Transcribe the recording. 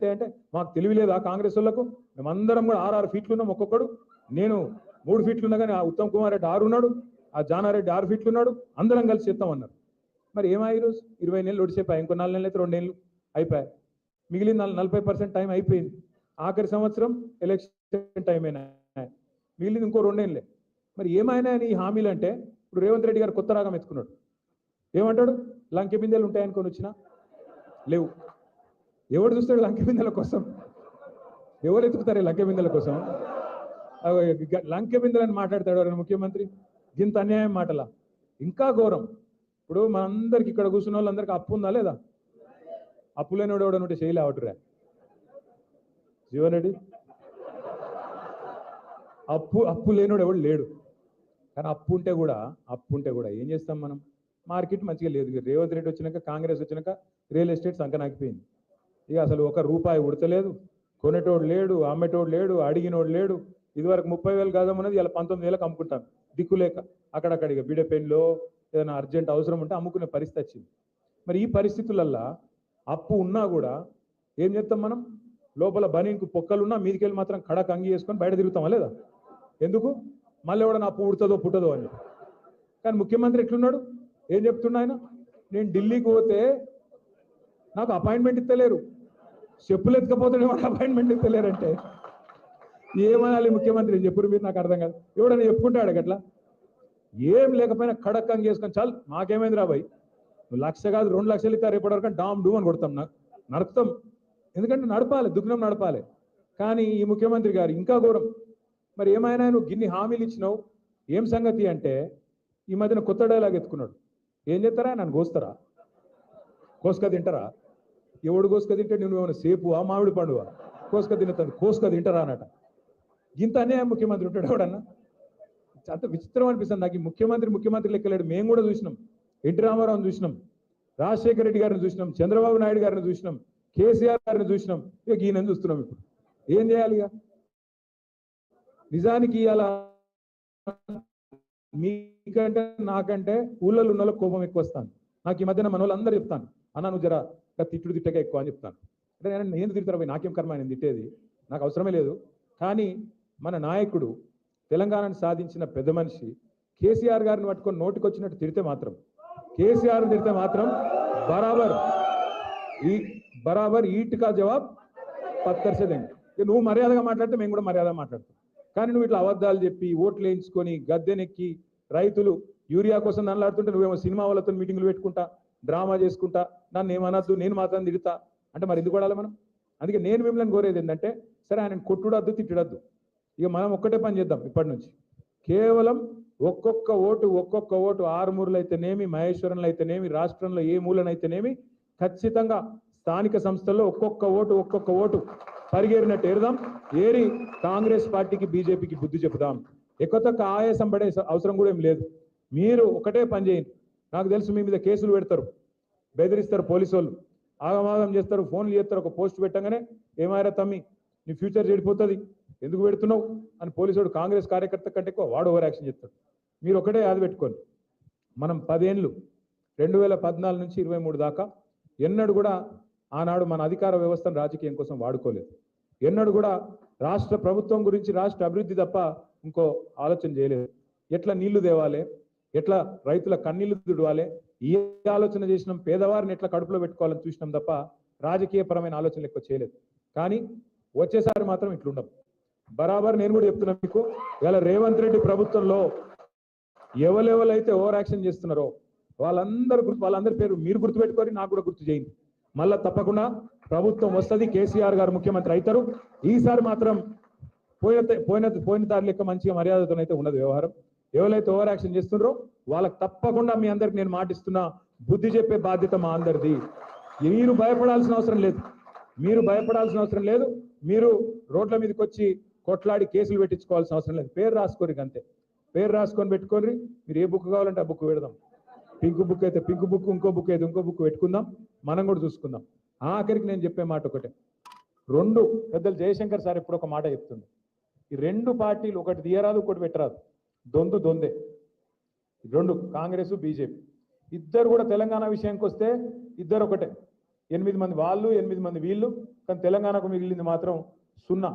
ఏంటి అంటే మాకు తెలియలేదా కాంగ్రెస్ వాళ్ళకు, మేమందరం కూడా 6 ఫీట్లు ఉన్నాం ఒక్కొక్కడు, నేను 3 ఫీట్లు ఉన్నా కానీ ఆ ఉత్తమ్ కుమార్ రెడ్డి 6 ఉన్నాడు, ఆ జానారెడ్డి 6 ఫీట్లు ఉన్నాడు, అందరం కలిసి చేస్తామన్నారు. మరి ఏమాయి ఈరోజు 20 నెలలు ఒడిసిపోయాయి, ఇంకో 4 నెలలు అయితే 2 నెలలు అయిపోయాయి, మిగిలిన 40% టైం అయిపోయింది. ఆఖరి సంవత్సరం ఎలక్షన్ టైం అయినా మిగిలింది ఇంకో 2 నెలలే. మరి ఏమైనా ఈ హామీలు అంటే ఇప్పుడు రేవంత్ రెడ్డి గారు కొత్త రాగం ఎత్తుకున్నాడు. ఏమంటాడు? లంకె బిందెలు ఉంటాయనుకొని వచ్చినా లేవు. ఎవడు చూస్తాడు లంకె బిందెల కోసం? ఎవరు ఎత్తుకుతారు లంకె బిందెల కోసం? లంకె బిందెలని మాట్లాడతాడు ఎవరైనా ముఖ్యమంత్రి? ఇంత అన్యాయం మాటలా? ఇంకా ఘోరం. ఇప్పుడు మనందరికి ఇక్కడ కూర్చున్న వాళ్ళందరికీ అప్పు ఉందా లేదా? అప్పు లేనివాడు ఎవడనుంటే చేయలే అవటరా జీవన్ రెడ్డి? అప్పు లేనివాడు ఎవడు లేడు. కానీ అప్పు ఉంటే కూడా ఏం చేస్తాం మనం? మార్కెట్ మంచిగా లేదు. రేవంత్ రెడ్డి వచ్చినాక, కాంగ్రెస్ వచ్చినాక రియల్ ఎస్టేట్ సంకనాకిపోయింది. ఇక అసలు ₹1 ఉడతలేదు, కొనేటోడు లేడు, అమ్మేటోడు లేడు, అడిగినోడు లేడు. ఇదివరకు 30,000 గజం ఉన్నది ఇలా 19,000కి అమ్ముకుంటాను దిక్కులేక. అక్కడక్కడ ఇక బిడెపెన్లో ఏదైనా అర్జెంట్ అవసరం ఉంటే అమ్ముకునే పరిస్థితి వచ్చింది. మరి ఈ పరిస్థితులల్లో అప్పు ఉన్నా కూడా ఏం చేస్తాం మనం? లోపల బనీన్కు పొక్కలున్నా మీదికెళ్ళి మాత్రం కడక అంగి వేసుకొని బయట తిరుగుతామా లేదా? ఎందుకు? మళ్ళీ ఎవడన్నా అప్పు ఉడుతుందో పుట్టదో అని. కానీ ముఖ్యమంత్రి ఎట్లున్నాడు? ఏం చెప్తున్నా ఆయన? నేను ఢిల్లీకి పోతే నాకు అపాయింట్మెంట్ ఇస్తలేరు, చెప్పులు ఎత్తుకపోతే వాడు అపాయింట్మెంట్ ఇస్తలేరంటే ఏమనాలి ముఖ్యమంత్రి? చెప్పురు మీరు, నాకు అర్థం కాదు. ఎవడన్నా చెప్పుకుంటాడు గట్లా? ఏం లేకపోయినా కడక్ అంగి వేసుకొని చాలు మాకేమైంది రాబాయి, 1,00,000 కాదు 2 లక్షలు ఇస్తారు రేపటి వరకు డామ్ డూ అని కొడతాం, నడుపుతాం. ఎందుకంటే నడపాలి, దుగ్నం నడపాలి. కానీ ఈ ముఖ్యమంత్రి గారు ఇంకా ఘోరం. మరి ఏమైనా నువ్వు గిన్ని హామీలు ఇచ్చినావు, ఏం సంగతి అంటే ఈ మధ్యన కొత్త డైలాగ్ ఎత్తుకున్నాడు. ఏం చేస్తారా? నన్ను కోస్తారా? కోసుక తింటారా? ఎవడు కోసుక తింటే నువ్వు ఏమైనా సేపు ఆ మామిడి పండుగ కోసుక తింటుంది, కోసుక తింటారా అన్నట. ఇంత అన్యాయం ముఖ్యమంత్రి ఉంటాడు ఎవడన్నా? అంత విచిత్రం అనిపిస్తుంది నాకు. ఈ ముఖ్యమంత్రి లెక్కలేడు. మేము కూడా చూసినాం, ఎన్టీ రామారావుని చూసినాం, రాజశేఖర రెడ్డి గారిని చూసినాం, చంద్రబాబు నాయుడు గారిని చూసినాం, కేసీఆర్ గారిని చూసినాం, ఇక ఈయనని చూస్తున్నాం. ఇప్పుడు ఏం చేయాలి? ఇక నిజానికి ఇలా మీకంటే నాకంటే ఊళ్ళలో ఉన్న కోపం ఎక్కువ వస్తాను. నాకు ఈ మధ్యన మన వాళ్ళందరూ చెప్తాను, అన్న నువ్వు జర తిట్టగా ఎక్కువ అని చెప్తాను. అంటే నేను తిడతారా పోయి, నాకేం కర్మ నేను తిట్టేది, నాకు అవసరమే లేదు. కానీ మన నాయకుడు, తెలంగాణను సాధించిన పెద్ద మనిషి కేసీఆర్ గారిని పట్టుకొని నోటికొచ్చినట్టు తిడితే మాత్రం, కేసీఆర్ తిడితే మాత్రం బరాబర్ ఈట్కా జవాబ్ పత్తర్సేదండి. నువ్వు మర్యాదగా మాట్లాడితే మేము కూడా మర్యాదగా మాట్లాడతాం. కానీ నువ్వు ఇట్లా అబద్ధాలు చెప్పి ఓట్లు వేయించుకొని గద్దెనెక్కి రైతులు యూరియా కోసం నల్లాడుతుంటే నువ్వేమో సినిమా వాళ్ళతో మీటింగ్లు పెట్టుకుంటా, డ్రామా చేసుకుంటా, నన్ను ఏమనద్దు, నేను మాత్రం తిడతా అంటే మరి ఎందుకు కొడాలి మనం? అందుకే నేను మిమ్మల్ని కోరేది ఏంటంటే, సరే ఆయన కొట్టుడద్దు, తిట్టడద్దు, ఇక మనం ఒక్కటే పని చేద్దాం. ఇప్పటి నుంచి కేవలం ఒక్కొక్క ఓటు ఆరుమూరులు అయితేనేమి, మహేశ్వరంలో అయితేనేమి, రాష్ట్రంలో ఏ మూలనైతేనేమి ఖచ్చితంగా స్థానిక సంస్థల్లో ఒక్కొక్క ఓటు పరిగేరినట్టు ఏరుదాం. ఏరి కాంగ్రెస్ పార్టీకి, బీజేపీకి బుద్ధి చెబుదాం. ఎక్కువ ఆయాసం పడే అవసరం కూడా ఏం లేదు. మీరు ఒకటే పని చేయండి. నాకు తెలుసు మీ మీద కేసులు పెడతారు, బెదిరిస్తారు, పోలీసు వాళ్ళు ఆగమాగం చేస్తారు, ఫోన్లు చేస్తారు. ఒక పోస్ట్ పెట్టగానే ఏమారా తమ్మి నీ ఫ్యూచర్ చెడిపోతుంది, ఎందుకు పెడుతున్నావు అని పోలీసుడు కాంగ్రెస్ కార్యకర్త కంటే ఎక్కువ వాడు ఓవర్ యాక్షన్ చేస్తాడు. మీరు ఒకటే యాద పెట్టుకోండి, మనం 10 ఏళ్ళు 2014 నుంచి 23 దాకా ఎన్నడూ కూడా ఆనాడు మన అధికార వ్యవస్థను రాజకీయం కోసం వాడుకోలేదు. ఎన్నడూ కూడా రాష్ట్ర ప్రభుత్వం గురించి, రాష్ట్ర అభివృద్ధి తప్ప ఇంకో ఆలోచన చేయలేదు. ఎట్లా నీళ్లు తేవాలి, ఎట్లా రైతుల కన్నీళ్లు తుడవాలి, ఈ ఆలోచన చేసినాం. పేదవారిని ఎట్లా కడుపులో పెట్టుకోవాలని చూసినాం తప్ప రాజకీయపరమైన ఆలోచనలు ఎక్కువ చేయలేదు. కానీ వచ్చేసారి మాత్రం ఇట్లుండం. బరాబర్ నేను కూడా చెప్తున్నా మీకు, ఇలా రేవంత్ రెడ్డి ప్రభుత్వంలో ఎవరెవరైతే ఓవర్ యాక్షన్ చేస్తున్నారో వాళ్ళందరి పేరు మీరు గుర్తుపెట్టుకొని నాకు కూడా గుర్తు చేయండి. మళ్ళా తప్పకుండా ప్రభుత్వం వస్తుంది, కేసీఆర్ గారు ముఖ్యమంత్రి అవుతారు. ఈసారి మాత్రం పోయిన తారీ లెక్క మంచిగా మర్యాదతోనైతే ఉన్నది వ్యవహారం. ఎవరైతే ఓవర్ యాక్షన్ చేస్తున్నారో వాళ్ళకి తప్పకుండా మీ అందరికి నేను మాటిస్తున్నా, బుద్ధి చెప్పే బాధ్యత మా అందరిది. మీరు భయపడాల్సిన అవసరం లేదు. మీరు రోడ్ల మీదకి వచ్చి కొట్లాడి కేసులు పెట్టించుకోవాల్సిన అవసరం లేదు. పేరు రాసుకోరు, అంతే. పేరు రాసుకొని పెట్టుకోండి. మీరు ఏ బుక్ కావాలంటే ఆ బుక్ పెడదాం. పింక్ బుక్ అయితే పింక్ బుక్, ఇంకో బుక్ అయితే ఇంకో బుక్ పెట్టుకుందాం, మనం కూడా చూసుకుందాం. ఆఖరికి నేను చెప్పే మాట ఒకటే, పెద్దలు జయశంకర్ సార్ ఎప్పుడు ఒక మాట చెప్తుండే, ఈ 2 పార్టీలు ఒకటి తీయరాదు, ఒకటి పెట్టరాదు, దొందే. 2 కాంగ్రెస్, బీజేపీ ఇద్దరు కూడా తెలంగాణ విషయానికి వస్తే ఇద్దరు ఒకటే. 8 మంది వాళ్ళు 8 మంది వీళ్ళు, కానీ తెలంగాణకు మిగిలింది మాత్రం 0.